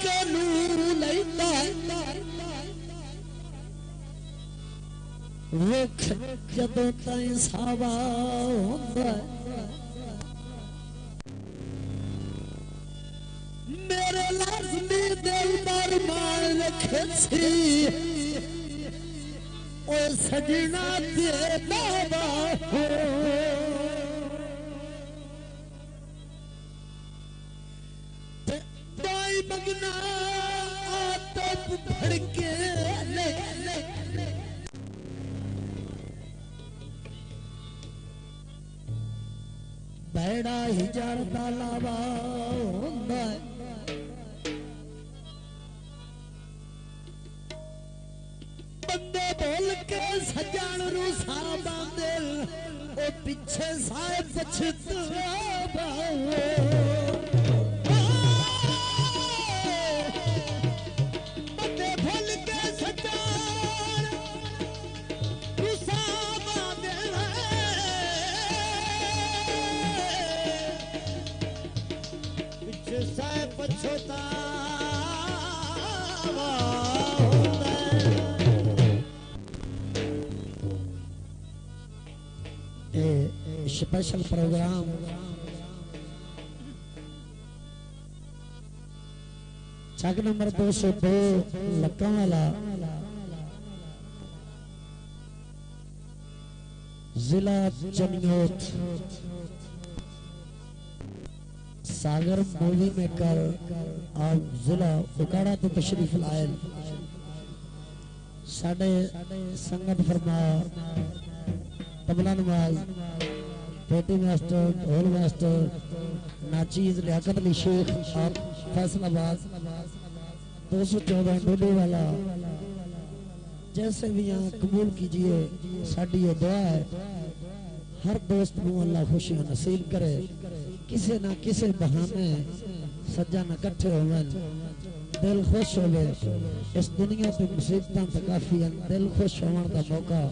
के नूर लैंदा रुख जदों ताईं सावा हुंदा मेरे लाज़मी दिल पर मान रखे सी ओ सजना दे बाबा हो दाई मगना आतप भड़के ले बैड़ा हिजार दा लावा हुंदा बंदे बोल के सजन रू साबा दिल ओ पीछे साए पछतावा बंदे बोल के सजन रू साबा दिल पीछे साए पछतावा स्पेशल प्रोग्राम चक नंबर 202 लक्का वाला जिला जमनोत सागर मूवी मेकर आप जिला उकाड़ा तो तशरीफ लाए साडे संगत फरमा तबला नवाज पेटी मास्टर ढोल मास्टर नाचीज लियाकत अली शेख आप फैसलाबाद 214 डोडे वाला जैसे भी यहाँ कबूल कीजिए साड़ी ये दुआ है हर दोस्त को अल्लाह खुशियां नसीब करे किसी ना किसी बहाने सज्जा न इकट्ठे होवन दिल खुश होवे इस दुनिया पे मुसीबतां तो काफी हैं दिल खुश होने का मौका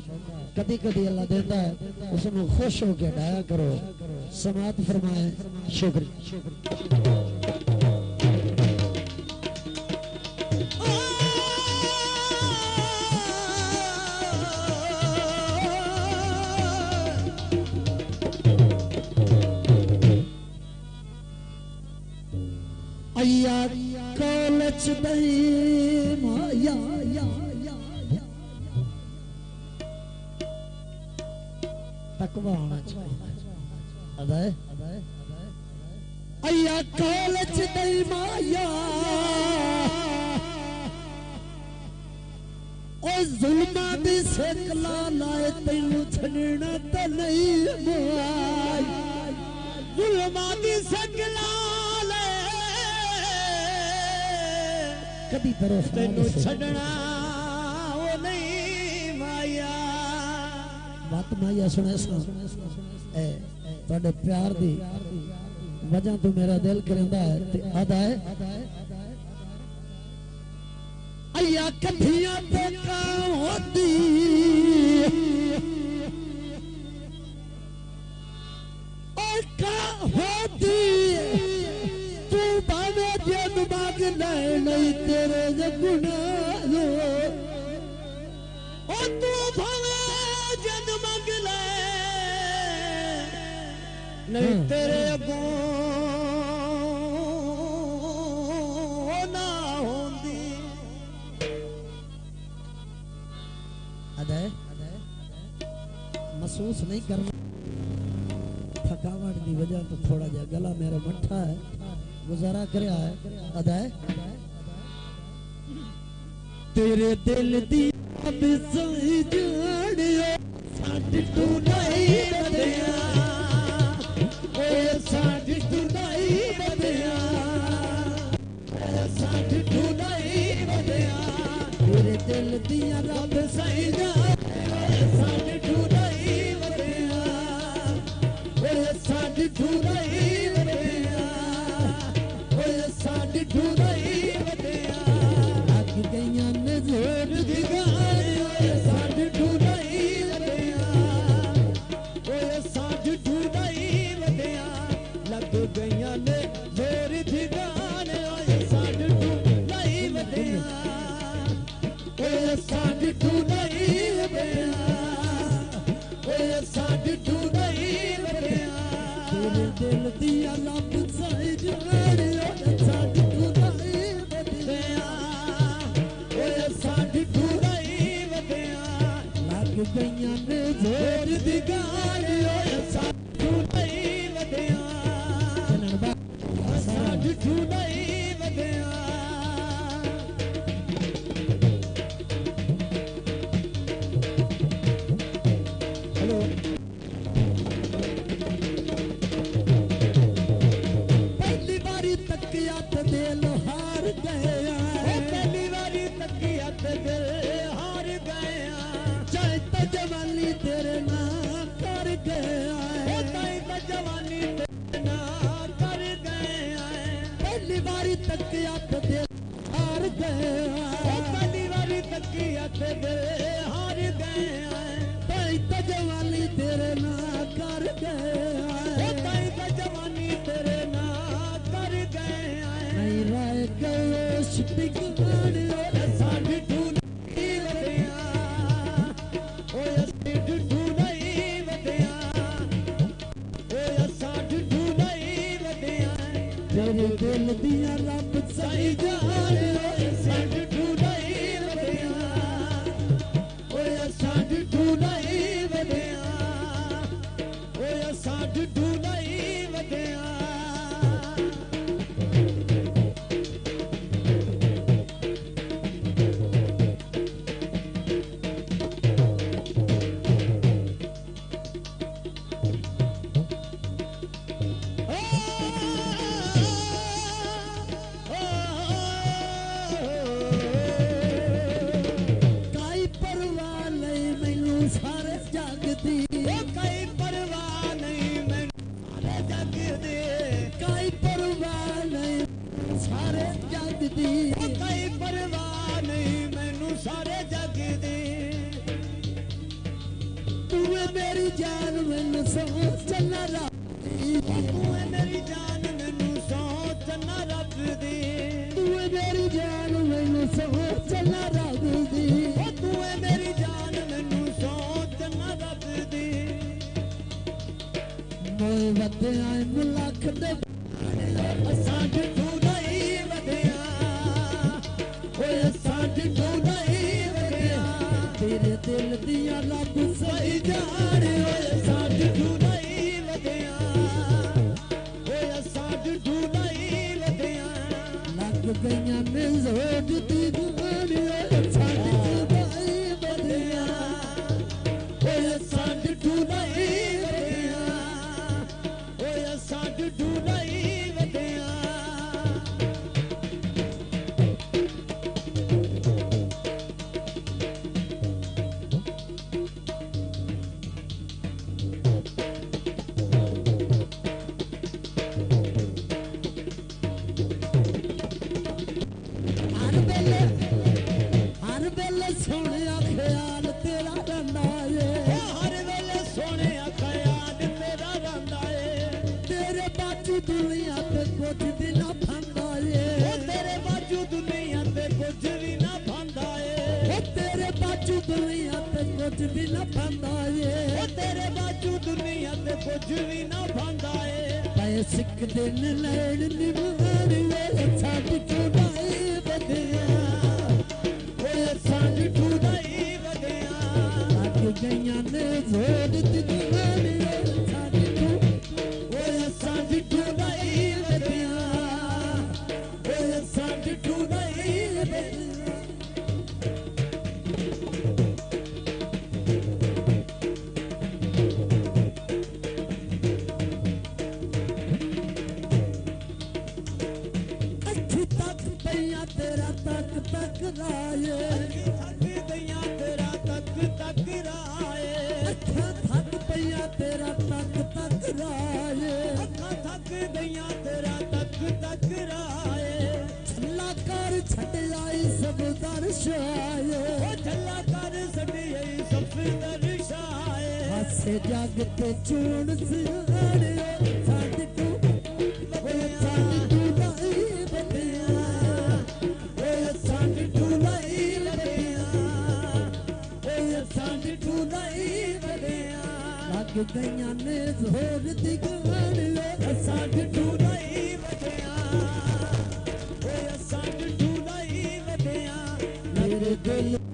कदी कदी अल्लाह देता है उसमें खुश होकर डाया करो समात फरमाए शुक्रिया अय्या कॉलेज दई माया तकवा होना चाहिए अदा अय्या कॉलेज दई माया ओ जुल्मा दी सेकला लाए तैनू छड़ना ते नहीं मुआई जुल्मा दी सेकला कभी तरफ तैनू छड़ना ओ नहीं माया बात माया सुने ए ਤੁਹਾਡੇ प्यार दी वजह तो मेरा दिल करेंदा है ते अदा है अय्या कठियां ते का होदी ओ का होदी तू भावे जन मांग नहीं तेरे गुनाह ओ तू भावे जन मांग नहीं तेरे अगों ना होंदी अदे महसूस नहीं करना थकावट की वजह तो थोड़ा जा गला मेरा मट्ठा है गुजारा करया है अदा तेरे दिल दी अब सही जानियो साडी तू नहीं बदया ओए साडी तू नहीं बदया साडी तू नहीं बदया तेरे दिल दी रब सही जानियो साडी तू नहीं बदया ओए साडी तू नहीं बदया साडी ठुराई वधिया अग गईयां ने जोर दी गाने ओए साडी ठुराई वधिया ओए साडी ठुराई वधिया लग गईयां ने जोर दी गाने ओए साडी डिठू नहीं बदिया ओए असां डिठू नहीं बदिया तेरे दिल दिया रब साई जाने ओए असां डिठू नहीं बदिया ओए असां डिठू नहीं बदिया लग गईयां ने जोर दी गाल ओए असां डिठू नहीं बदिया असां डिठू नहीं बदिया जवानी तेरे नाम कर गया जवानी तेरे नाम कर गया पहली बारी तकिया तो दिल हार गया पहली बारी तकिया तो दिल हार गया तो जवानी तेरे नाम कर गया जवानी तेरे नाम कर गया नहीं रह गए शिपिक साढ़े तेरे दिल दिया रब सही जाने ओए साड ढूंढई वदिया ओए साड ढूंढई वदिया ओए साड ढूंढई वदिया मेरी जान मैनू सोच न रब मेरी जान मैनू सोच न रब दी तू मेरी जान मैनू सोच न रब दी तू मेरी जान मैनू सोच न रब दी मोए वधिया मुलख दे असां डिठू नहीं वधिया ओए असां डिठू नहीं वधिया तेरे दिल दिया रब सही जाने ओए असां डिठू नहीं वधिया ओए असां डिठू नहीं वधिया लग गईयां ने जोड़ दी गाने ओए असां डिठू नहीं वधिया ओए असां डिठू नहीं वधिया ओए असां डिठू नहीं वधिया सोने ख्याल तेरा रंदा है हर वेले सोने ख्याल तेरा रंदा है तेरे बाजू दुनिया ते कुछ भी ना फंदा है तेरे बाजू दुनिया ते कुछ भी ना फंदा है तेरे बाजू दुनिया ते कुछ भी ना फंदा है तेरे बाजू दुनिया ते कुछ भी ना फंदा है पाए सिक दिन लैण निभाने वे साडी चुनाई बदिया साड ढूंढई वदिया लग गईयां ने जोड़ दी गाने साड ओए साड ढूंढई वदिया ओए साड ढूंढई वदिया अच्छी तक पैया तेरा तक तक राये तेरा तक तक राये अखा थक पैया तेरा तक तक राये अखा थक गईया तेरा तक तक राये छल्ला कर छट आई सब दर्शाए छल्ला कर छट आई सब दर्शाए हसे जग ते चूड़ सियाड़े साड तू साड तू नहीं बदिया ओए साड तू नहीं बदिया लग गईयां ने जोर दी गान वे असां ढूंढा ही वधिया ओए असां ढूंढा ही वधिया मेरे दिल